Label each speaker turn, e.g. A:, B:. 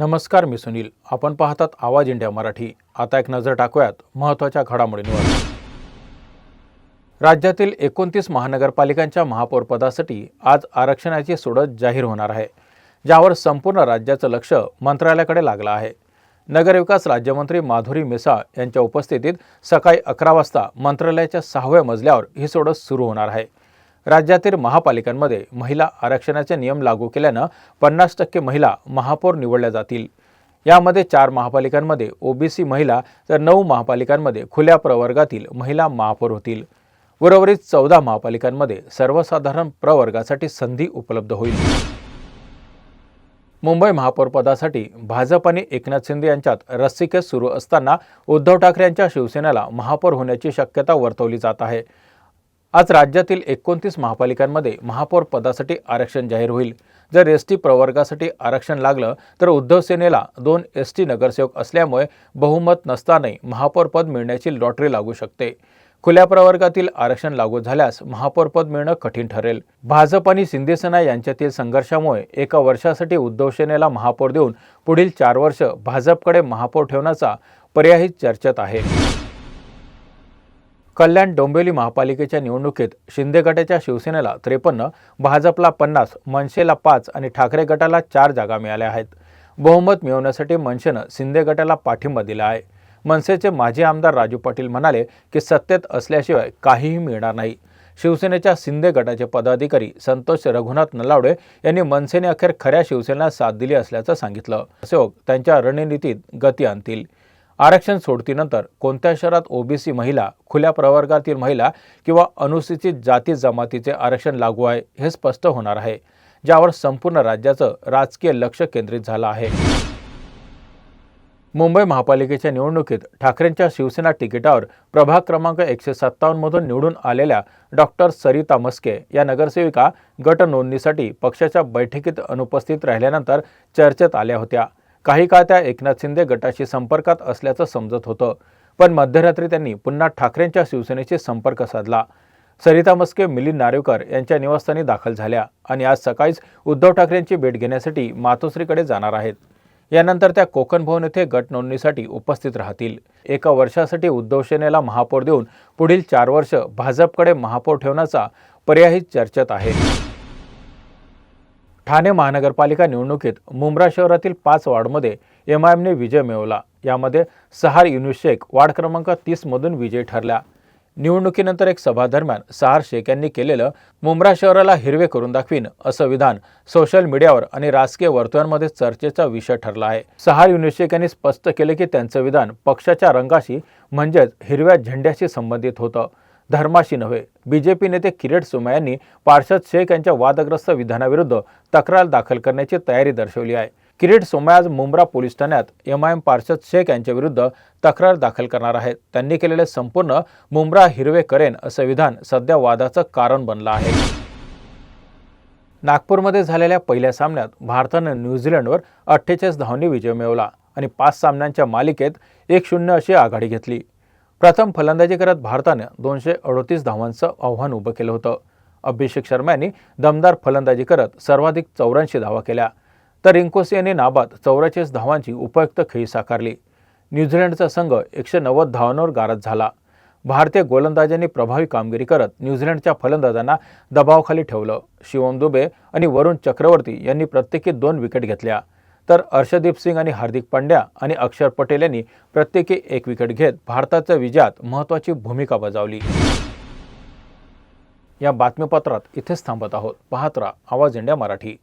A: नमस्कार, मी सुनील. आपण पाहतात आवाज इंडिया मराठी. आता एक नजर टाकूयात महत्त्वाच्या घडामोडींवर. राज्यातील 29 महानगरपालिकांच्या महापौरपदासाठी आज आरक्षणाची सोडत जाहीर होणार आहे, ज्यावर संपूर्ण राज्याचं लक्ष मंत्रालयाकडे लागलं आहे. नगरविकास राज्यमंत्री माधुरी मिसाळ यांच्या उपस्थितीत सकाळी 11 वाजता मंत्रालयाच्या 6व्या मजल्यावर ही सोडत सुरू होणार आहे. राज्यातील महापालिकांमध्ये महिला आरक्षणाचे नियम लागू केल्यानं 50% महिला महापौर निवडल्या जातील. यामध्ये 4 महापालिकांमध्ये ओबीसी महिला तर 9 महापालिकांमध्ये खुल्या प्रवर्गातील महिला महापौर होतील. उर्वरित 14 महापालिकांमध्ये सर्वसाधारण प्रवर्गासाठी संधी उपलब्ध होईल. मुंबई महापौरपदासाठी भाजप आणि एकनाथ शिंदे यांच्यात रस्सीखेच सुरू असताना उद्धव ठाकरे यांच्या शिवसेनेला महापौर होण्याची शक्यता वर्तवली जात आहे. आज राज्यातील 29 महापालिकांमध्ये महापौर पदासाठी आरक्षण जाहीर होईल. जर एसटी प्रवर्गासाठी आरक्षण लागलं तर उद्धव सेनेला 2 एसटी नगरसेवक असल्यामुळे बहुमत नसतानाही महापौर पद मिळण्याची लॉटरी लागू शकते. खुल्या प्रवर्गातील आरक्षण लागू झाल्यास महापौर पद मिळणं कठीण ठरेल. भाजप आणि शिंदेसेना यांच्यातील संघर्षामुळे एका वर्षासाठी उद्धव सेनेला महापौर देऊन पुढील 4 वर्ष भाजपकडे महापौर ठेवण्याचा पर्यायही चर्चेत आहे. कल्याण डोंबिवली महापालिकेच्या निवडणुकीत शिंदे गटाच्या शिवसेनेला 53, भाजपला 50, मनसेला 5 आणि ठाकरे गटाला 4 जागा मिळाल्या आहेत. बहुमत मिळवण्यासाठी मनसेनं शिंदे गटाला पाठिंबा दिला आहे. मनसेचे माजी आमदार राजू पाटील म्हणाले की सत्तेत असल्याशिवाय काहीही मिळणार नाही. शिवसेनेच्या शिंदे गटाचे पदाधिकारी संतोष रघुनाथ नलावडे यांनी मनसेने अखेर खऱ्या शिवसेनेला साथ दिली असल्याचं सांगितलं. अशोक त्यांच्या रणनीतीत गती आणतील. आरक्षण सोडतीनंतर कोणत्या शहरात ओबीसी महिला, खुल्या प्रवर्गातील महिला किंवा अनुसूचित जाती जमातीचे आरक्षण लागू आहे हे स्पष्ट होणार आहे, ज्यावर संपूर्ण राज्याचं राजकीय लक्ष केंद्रित झालं आहे. मुंबई महापालिकेच्या निवडणुकीत ठाकरेंच्या शिवसेना तिकिटावर प्रभाग क्रमांक 157 मधून निवडून आलेल्या डॉक्टर सरिता मस्के या नगरसेविका गट नोंदणीसाठी पक्षाच्या बैठकीत अनुपस्थित राहिल्यानंतर चर्चेत आल्या होत्या. काही काळ त्या एकनाथ शिंदे गटाशी संपर्कात असल्याचं समजत होतं, पण मध्यरात्री त्यांनी पुन्हा ठाकरेंच्या शिवसेनेशी संपर्क साधला. सरिता मस्के मिलिंद नार्वेकर यांच्या निवासस्थानी दाखल झाल्या आणि आज सकाळीच उद्धव ठाकरेंची भेट घेण्यासाठी मातोश्रीकडे जाणार आहेत. यानंतर त्या कोकण भवन येथे गट नोंदणीसाठी उपस्थित राहतील. एका वर्षासाठी उद्धव सेनेला महापौर देऊन पुढील 4 वर्ष भाजपकडे महापौर ठेवण्याचा पर्यायही चर्चेत आहे. ठाणे महानगरपालिका निवडणुकीत मुंब्रा शहरातील 5 वॉर्डमध्ये एमआयएमने विजय मिळवला. यामध्ये सहार युनुस शेख वार्ड क्रमांक 30 मधून विजयी ठरल्या. निवडणुकीनंतर एक सभा दरम्यान सहार शेख यांनी केलेलं मुंब्रा शहराला हिरवे करून दाखवीन असं विधान सोशल मीडियावर आणि राजकीय वर्तुळांमध्ये चर्चेचा विषय ठरला आहे. सहार युनुस शेख यांनी स्पष्ट केले की त्यांचं विधान पक्षाच्या रंगाशी म्हणजेच हिरव्या झेंड्याशी संबंधित होतं, धर्माशी नव्हे. बीजेपी नेते किरीट सोमय्या यांनी पार्षद शेख यांच्या वादग्रस्त विधानाविरुद्ध तक्रार दाखल करण्याची तयारी दर्शवली आहे. किरीट सोमय्या आज मुंब्रा पोलीस ठाण्यात एमआयएम पार्षद शेख यांच्या विरुद्ध तक्रार दाखल करणार आहेत. त्यांनी केलेले संपूर्ण मुंब्रा हिरवे करेन असं विधान सध्या वादाचं कारण बनलं आहे. नागपूरमध्ये झालेल्या पहिल्या सामन्यात भारतानं न्यूझीलंडवर 48 धावांनी विजय मिळवला आणि 5 सामन्यांच्या मालिकेत 1-0 अशी आघाडी घेतली. प्रथम फलंदाजी करत भारतानं 238 धावांचं आव्हान उभं केलं होतं. अभिषेक शर्मा यांनी दमदार फलंदाजी करत सर्वाधिक 84 धावा केल्या, तर रिंकोसी यांनी नाबाद 44 धावांची उपयुक्त खेळी साकारली. न्यूझीलंडचा संघ 190 धावांवर गारद झाला. भारतीय गोलंदाजांनी प्रभावी कामगिरी करत न्यूझीलंडच्या फलंदाजांना दबावाखाली ठेवलं. शिवम दुबे आणि वरुण चक्रवर्ती यांनी प्रत्येकी 2 विकेट घेतल्या, तर अर्शदीप सिंग आणि हार्दिक पांड्या आणि अक्षर पटेल यांनी प्रत्येकी 1 विकेट घेत भारताच्या विजयात महत्त्वाची भूमिका बजावली. या बातमीपत्रात इथेच थांबत आहोत. पाहत राहा आवाज इंडिया मराठी.